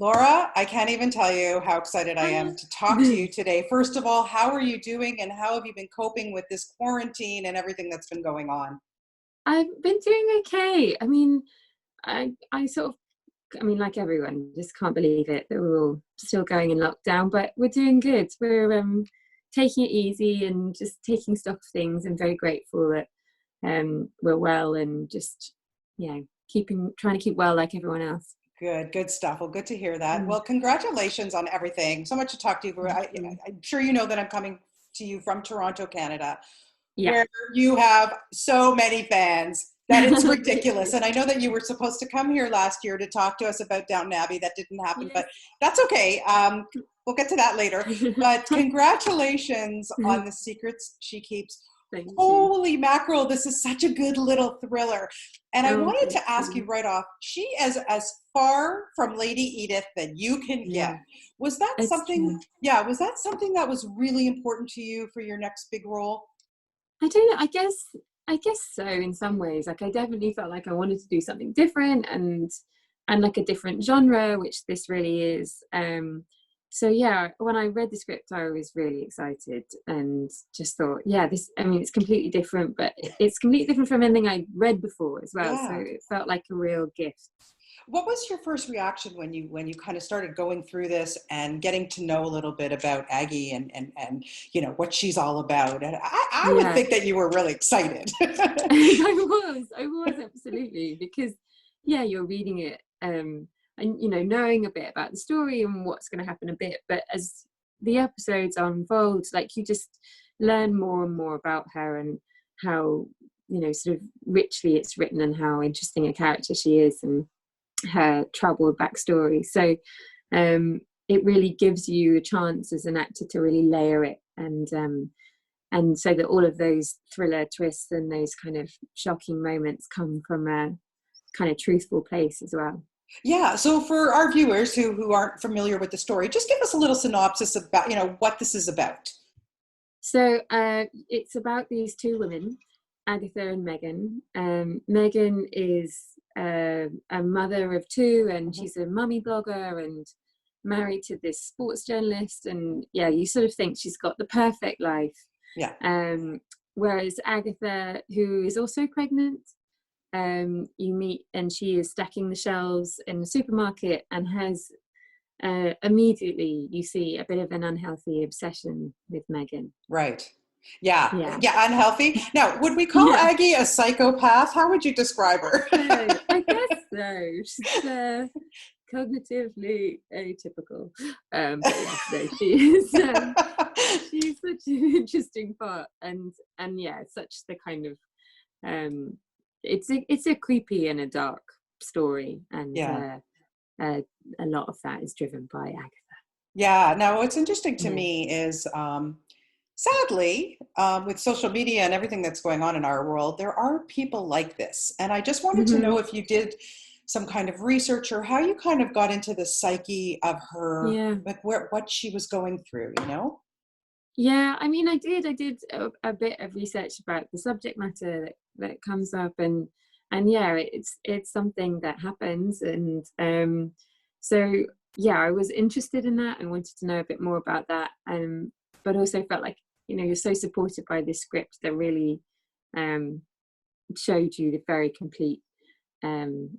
Laura, I can't even tell you how excited I am to talk to you today. First of all, how are you doing and how have you been coping with this quarantine and everything that's been going on? I've been doing okay. I sort of, like everyone, just can't believe it that we're all still going in lockdown, but we're doing good. We're taking it easy and just taking stock of things, and very grateful that we're well and just, trying to keep well like everyone else. Good stuff. Well, good to hear that. Mm. Well, congratulations on everything. So much to talk to you. Thank you. I'm sure you know that I'm coming to you from Toronto, Canada, Yeah. where you have so many fans that it's ridiculous. And I know that you were supposed to come here last year to talk to us about Downton Abbey. That didn't happen, Yes. but that's okay. We'll get to that later. But congratulations on The Secrets She Keeps. Thank you. Holy mackerel, this is such a good little thriller. And I Oh, wanted thank to ask you you. right off, she is as far from Lady Edith that you can Yeah, get. Was that it's something, true. yeah, was that something that was really important to you for your next big role? I don't know. I guess so in some ways. Like, I definitely felt like I wanted to do something different, and like a different genre, which this really is. So yeah, when I read the script, I was really excited and just thought, yeah, this. I mean, it's completely different, but it's completely different from anything I'd read before as well. So Yeah. it felt like a real gift. What was your first reaction when you kind of started going through this and getting to know a little bit about Aggie and you know what she's all about? And I would Yeah. think that you were really excited. I was absolutely, because yeah, you're reading it, and knowing a bit about the story and what's going to happen a bit, but as the episodes unfold, like, you just learn more and more about her, and how, sort of richly it's written, and how interesting a character she is, and her troubled backstory. So it really gives you a chance as an actor to really layer it, and so that all of those thriller twists and those kind of shocking moments come from a kind of truthful place as well. Yeah, so for our viewers who aren't familiar with the story, just give us a little synopsis about, what this is about. So it's about these two women, Agatha and Megan. Megan is a mother of two, and Mhm. she's a mummy blogger and married to this sports journalist. And yeah, you sort of think she's got the perfect life. Yeah. Whereas Agatha, who is also pregnant, you meet, and she is stacking the shelves in the supermarket, and has immediately you see a bit of an unhealthy obsession with Megan. Right. Yeah. Yeah. Yeah, unhealthy. Now, would we call Yeah. Aggie a psychopath? How would you describe her? So I guess so. She's cognitively atypical. But yeah, no, she's such an interesting part, and yeah, such the kind of it's a creepy and a dark story, and Yeah. a lot of that is driven by Agatha. Yeah. Now, what's interesting to Yeah. me is, sadly, with social media and everything that's going on in our world, there are people like this. And I just wanted to Hmm. know if you did some kind of research or how you kind of got into the psyche of her, Yeah. like what she was going through, you know? Yeah, I mean, I did a bit of research about the subject matter that comes up, and yeah, it's something that happens, and so yeah, I was interested in that and wanted to know a bit more about that, but also felt like, you're so supported by this script that really um showed you the very complete um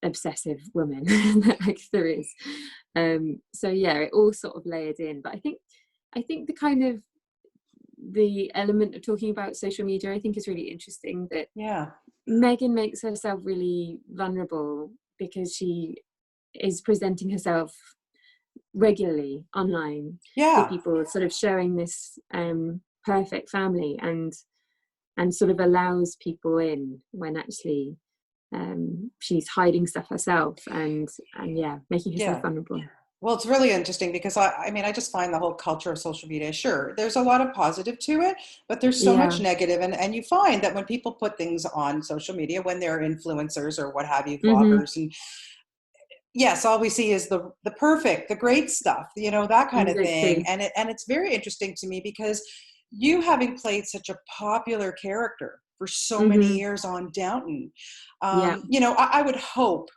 obsessive woman that Agatha is. So yeah, it all sort of layered in, but I think the kind of the element of talking about social media, I think, is really interesting, that Yeah. Megan makes herself really vulnerable because she is presenting herself regularly online to Yeah. people, sort of showing this perfect family, and sort of allows people in when actually she's hiding stuff herself, and yeah, making herself Yeah. vulnerable. Well, it's really interesting because I mean, I just find the whole culture of social media, sure, there's a lot of positive to it, but there's so much Yeah. negative. And you find that when people put things on social media, when they're influencers or what have you, Hmm. vloggers, and yes, all we see is the perfect, the great stuff, that kind of thing. Exactly. And it's very interesting to me because you having played such a popular character for so many Hmm. years on Downton, Yeah. I would hope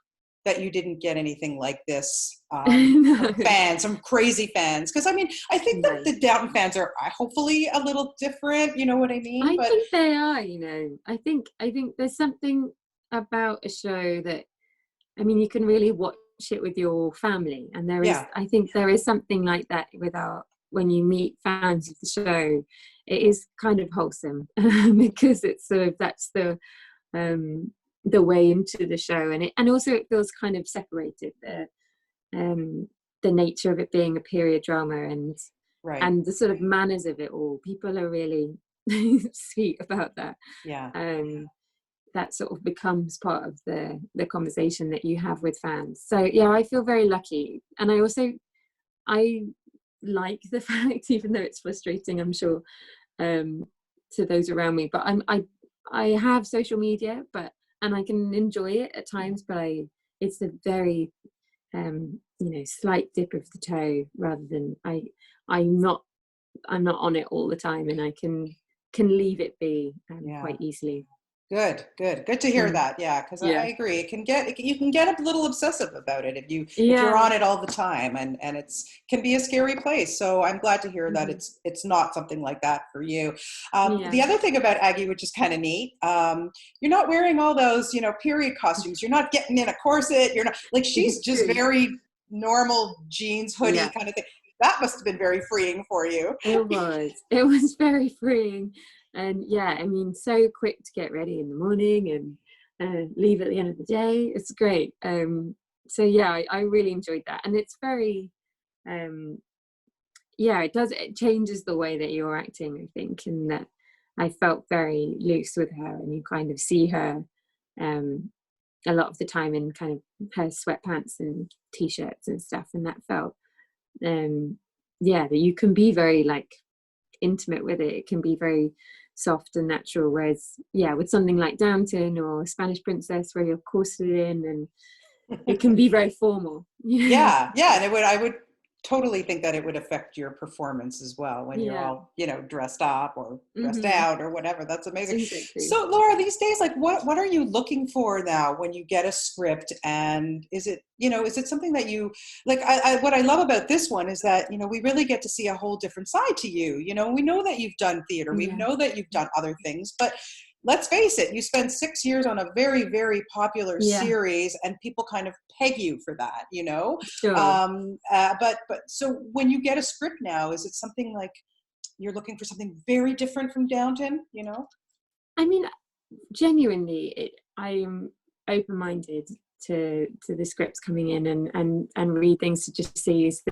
that you didn't get anything like this No. from fans, some crazy fans. Because I mean, I think that No. the Downton fans are hopefully a little different. You know what I mean? I But think they are, I think there's something about a show that, I mean, you can really watch it with your family, and yeah, I think there is something like that when you meet fans of the show. It is kind of wholesome because it's sort of, that's the way into the show, and also it feels kind of separated, the nature of it being a period drama, right. and the sort of manners of it all. People are really sweet about that. Yeah. Um, that sort of becomes part of the conversation that you have with fans. So yeah, I feel very lucky, and I like the fact, even though it's frustrating, I'm sure, to those around me. But I have social media, and I can enjoy it at times, but it's a very slight dip of the toe, rather than I'm not on it all the time, and I can leave it be Yeah. quite easily. Good to hear Mm. that. Yeah, because I Yeah. agree. You can get a little obsessive about it if you're Yeah. on it all the time, and it's can be a scary place. So I'm glad to hear that Hmm. it's not something like that for you. Yeah. The other thing about Aggie, which is kind of neat, you're not wearing all those period costumes. You're not getting in a corset. You're not like she's just True. very normal jeans hoodie Yeah. kind of thing. That must have been very freeing for you. It was very freeing, and yeah, I mean, so quick to get ready in the morning and leave at the end of the day. It's great. So yeah, I really enjoyed that, and it's very yeah, it changes the way that you're acting, I think, and that I felt very loose with her, and you kind of see her a lot of the time in kind of her sweatpants and t-shirts and stuff, and that felt yeah, that you can be very like intimate with it. It can be very soft and natural, whereas yeah, with something like Downton or Spanish Princess, where you're corseted in, and it can be very formal. Yeah, yeah, and I would totally think that it would affect your performance as well when you're Yeah. all, dressed up or dressed Hmm. out or whatever. That's amazing. Exactly. So, Laura, these days, like, what are you looking for now when you get a script? And is it something that you like? What I love about this one is that we really get to see a whole different side to you. We know that you've done theater, we Yeah. know that you've done other things, but let's face it, you spent 6 years on a very, very popular Yeah. series, and people kind of peg you for that. Sure. But so when you get a script now, is it something like you're looking for something very different from Downton? I mean, genuinely, I am open-minded to the scripts coming in, and read things to just see, is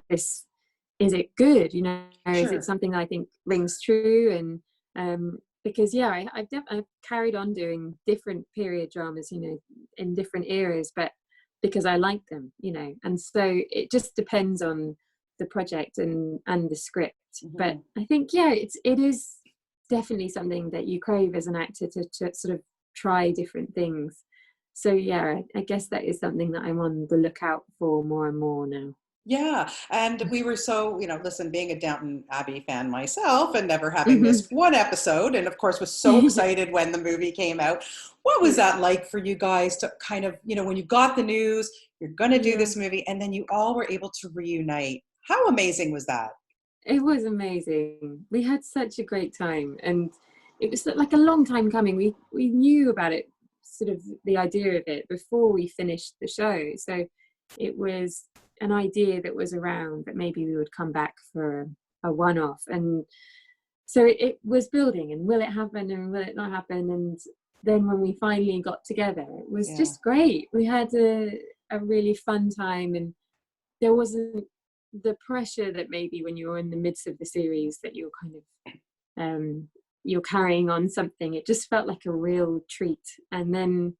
it good, is it Sure. something I think rings true, and because yeah, I've carried on doing different period dramas, in different eras, but because I like them, and so it just depends on the project and the script. But Hmm. I think yeah, it is definitely something that you crave as an actor, to sort of try different things. So yeah, I guess that is something that I'm on the lookout for more and more now. Yeah, and we were so, listen, being a Downton Abbey fan myself and never having missed one episode, and of course was so excited when the movie came out. What was Yeah. that like for you guys to kind of, when you got the news, you're going to do Yeah. this movie, and then you all were able to reunite? How amazing was that? It was amazing. We had such a great time, and it was like a long time coming. We knew about it, sort of the idea of it, before we finished the show. So it was an idea that was around, that maybe we would come back for a one-off, and so it was building. And will it happen, and will it not happen? And then when we finally got together, it was Yeah. just great. We had a really fun time, and there wasn't the pressure that maybe when you're in the midst of the series, that you're kind of you're carrying on something. It just felt like a real treat, and then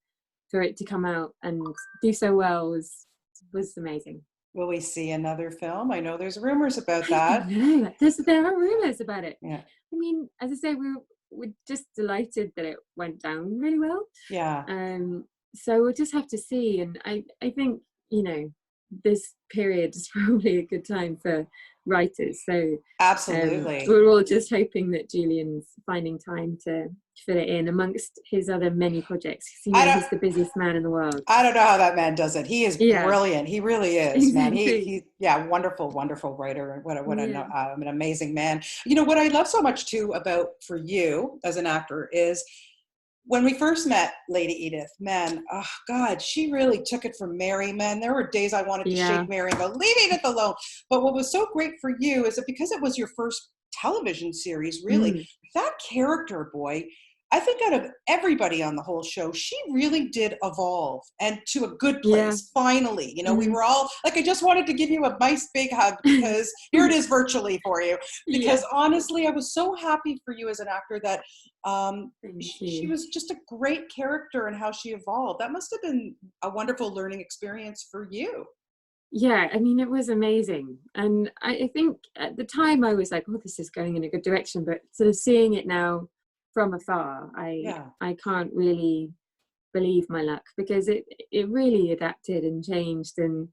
for it to come out and do so well was amazing. Will we see another film? I know there's rumors about I don't that. know, there are rumors about it. Yeah. I mean, as I say, we're just delighted that it went down really well. Yeah. So we'll just have to see. And I think, this period is probably a good time for writers. So Absolutely. we're all just hoping that Julian's finding time to fit it in amongst his other many projects. You know, he's the busiest man in the world. I don't know how that man does it. He is brilliant. He really is, man. Exactly. Wonderful, wonderful writer. And an amazing man. You know, what I love so much too about for you as an actor is when we first met Lady Edith, man, oh God, she really took it from Mary, man. There were days I wanted to shake Mary and go, leave Edith alone. But what was so great for you is that because it was your first television series, really, that character, boy, I think out of everybody on the whole show, she really did evolve and to a good place, finally. You know, we were all, like, I just wanted to give you a nice big hug because here it is virtually for you. Because honestly, I was so happy for you as an actor that she was just a great character and how she evolved. That must have been a wonderful learning experience for you. Yeah, I mean, it was amazing. And I think at the time I was like, oh, this is going in a good direction. But sort of seeing it now from afar, I can't really believe my luck, because it really adapted and changed, and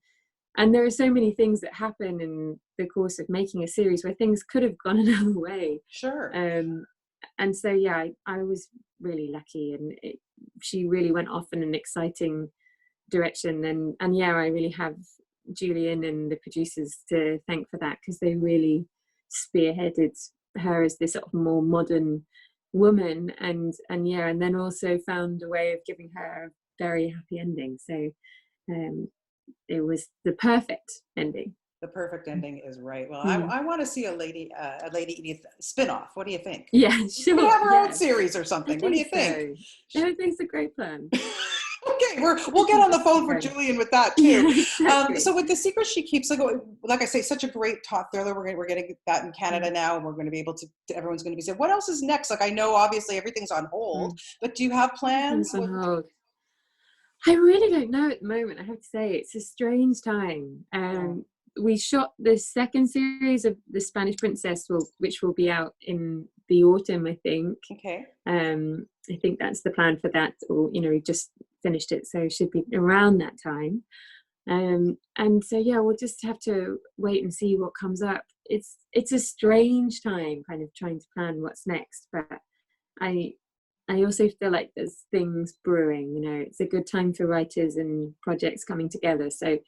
there are so many things that happen in the course of making a series where things could have gone another way. Sure. And so I was really lucky, and she really went off in an exciting direction, and I really have Julian and the producers to thank for that, because they really spearheaded her as this sort of more modern woman, and then also found a way of giving her a very happy ending. So it was the perfect ending. The perfect ending is right. Well, I want to see a Lady Edith spin-off. What do you think? Yeah, sure. We have our own series or something. What do you think? I think it's a great plan. Okay, we'll get on the phone for Julian with that too. Yeah, exactly. So with The Secret She Keeps, like I say, such a great top thriller. We're getting that in Canada now, and we're going to be able to. Everyone's going to be saying, "What else is next?" Like, I know obviously everything's on hold, but do you have plans? On hold. I really don't know at the moment. I have to say, it's a strange time. We shot the second series of The Spanish Princess, which will be out in the autumn, I think. Okay. I think that's the plan for that, or we just finished it, so it should be around that time. And so we'll just have to wait and see what comes up. It's a strange time, kind of trying to plan what's next, but I also feel like there's things brewing. It's a good time for writers and projects coming together. So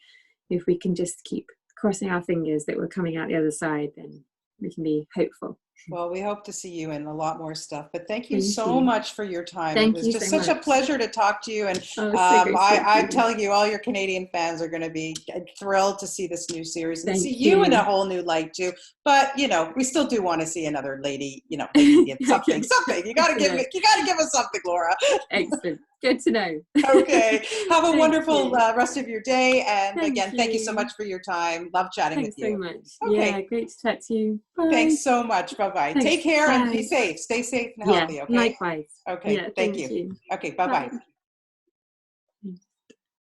if we can just keep crossing our fingers that we're coming out the other side, then we can be hopeful. Well, we hope to see you in a lot more stuff, but thank you so much for your time. Thank it was you just so such much. a pleasure to talk to you. And I'm telling you, all your Canadian fans are going to be thrilled to see this new series and see you in a whole new light too. But we still do want to see another lady, something. You got to give us something, Laura. Excellent. Good to know. Okay. Have a wonderful rest of your day. And thank you so much for your time. Love chatting with you. Thanks so much. Okay. Yeah, great to chat to you. Bye. Thanks so much. Bye-bye. Take care and be safe. Stay safe and healthy. Okay. Likewise. Okay. Yeah, thank you. Okay. Bye-bye. Bye.